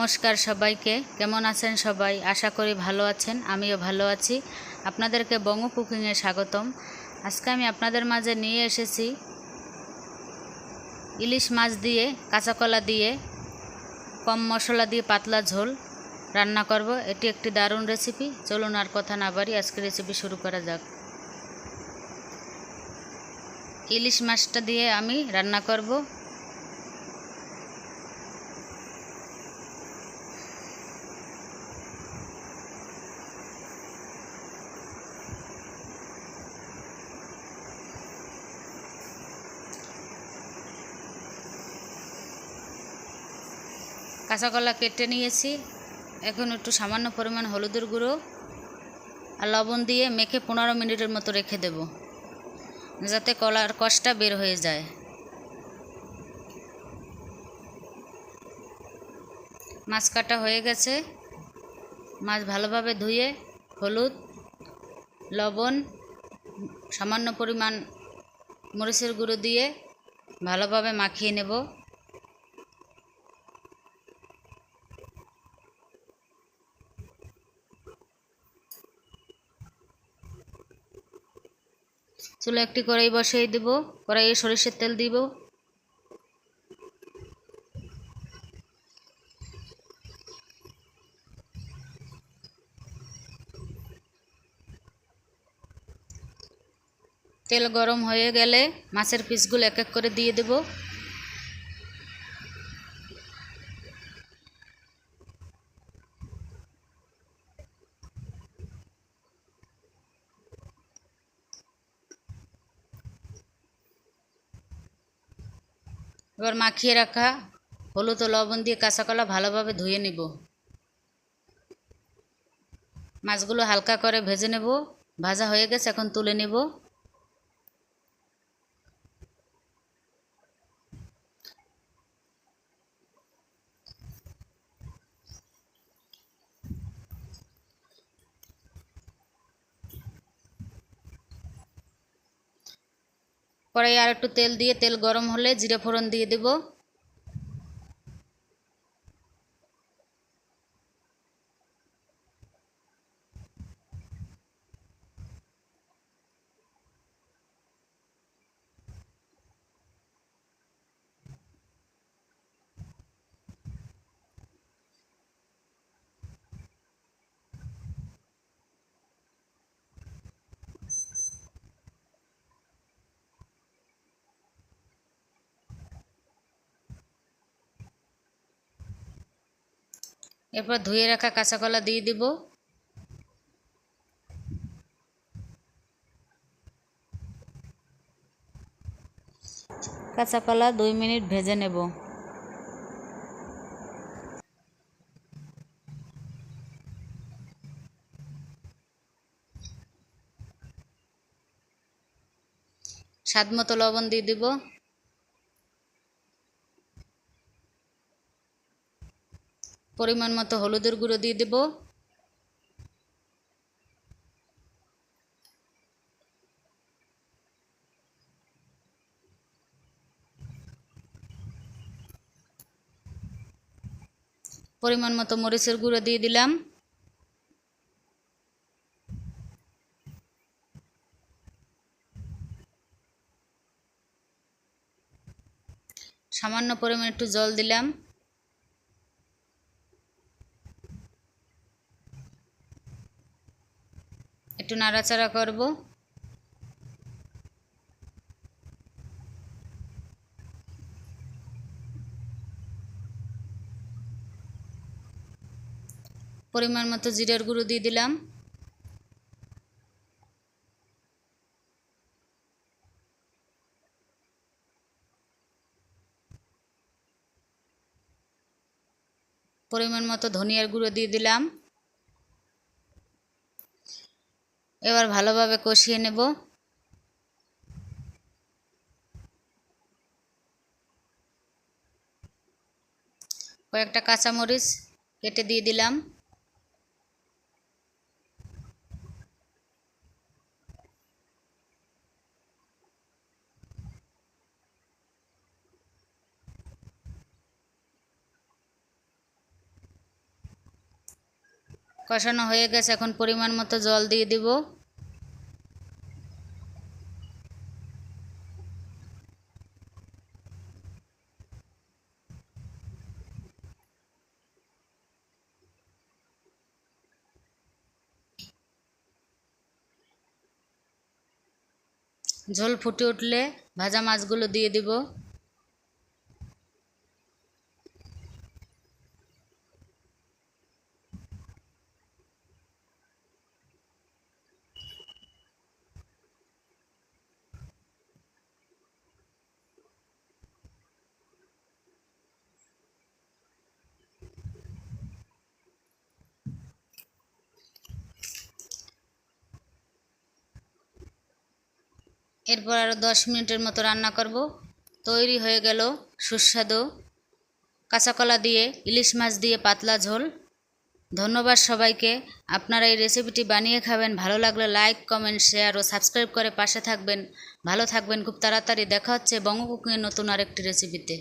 নমস্কার সবাইকে। কেমন আছেন সবাই? আশা করি ভালো আছেন, আমিও ভালো আছি। আপনাদেরকে বঙ্গ কুকিংয়ে স্বাগতম। আজকে আমি আপনাদের মাঝে নিয়ে এসেছি ইলিশ মাছ দিয়ে কাঁচা কলা দিয়ে কম মশলা দিয়ে পাতলা ঝোল রান্না করব। এটি একটি দারুণ রেসিপি। চলুন আর কথা না বাড়ি আজকে রেসিপি শুরু করা যাক। ইলিশ মাছটা দিয়ে আমি রান্না করব। কাঁচা কলা কেটে নিয়েছি। এখন একটু সামান্য পরিমাণ হলুদের গুঁড়ো আর লবণ দিয়ে মেখে 15 মিনিটের মতো রেখে দেব, যাতে কলার কষটা বের হয়ে যায়। মাছ কাটা হয়ে গেছে। মাছ ভালোভাবে ধুয়ে হলুদ, লবণ, সামান্য পরিমাণ মরিচের গুঁড়ো দিয়ে ভালোভাবে মাখিয়ে নেব। চুলে একটি কড়াই বসিয়ে দেব। কড়াইয়ে সরিষার তেল দিব। তেল গরম হয়ে গেলে মাছের পিসগুলো এক এক করে দিয়ে দেব। এবার মাখিয়ে রাখা হলুদ ও লবণ দিয়ে কাঁচা কলা ভালোভাবে ধুয়ে নেব। মাছগুলো হালকা করে ভেজে নেব। ভাজা হয়ে গেছে, এখন তুলে নেব। কড়াইয়ে আর একটু তেল দিয়ে তেল গরম হলে জিরে ফোড়ন দিয়ে দেব। এরপর ধুয়ে রাখা কাঁচা কলা দিয়ে দেব। কাঁচা কলা 2 মিনিট ভেজে নেব। স্বাদ মতো লবণ দিয়ে দেব। পরিমাণ মতো হলুদের গুঁড়ো দিয়ে দেব। পরিমাণ মতো মরিচের গুঁড়ো দিয়ে দিলাম। সামান্য পরিমাণ একটু জল দিলাম। একটু নাড়াচাড়া করব। পরিমাণ মতো জিরার গুঁড়ো দিয়ে দিলাম। পরিমাণ মতো ধনিয়ার গুঁড়ো দিয়ে দিলাম। এবার ভালোভাবে কষিয়ে নেব। কয়েকটা কাঁচামরিচ কেটে দিয়ে দিলাম। কষানো হয়ে গেছে, এখন পরিমাণ মতো জল দিয়ে দিব। ঝোল ফুটে উঠলে ভাজা মাছগুলো দিয়ে দিব। এরপর আরও 10 মিনিটের মতো রান্না করব। তৈরি হয়ে গেল সুস্বাদু কাঁচা কলা দিয়ে ইলিশ মাছ দিয়ে পাতলা ঝোল। ধন্যবাদ সবাইকে। আপনারা এই রেসিপিটি বানিয়ে খাবেন। ভালো লাগলে লাইক, কমেন্ট, শেয়ার ও সাবস্ক্রাইব করে পাশে থাকবেন। ভালো থাকবেন। খুব তাড়াতাড়ি দেখা হচ্ছে বঙ্গ কুকিংয়ের নতুন আরেকটি রেসিপিতে।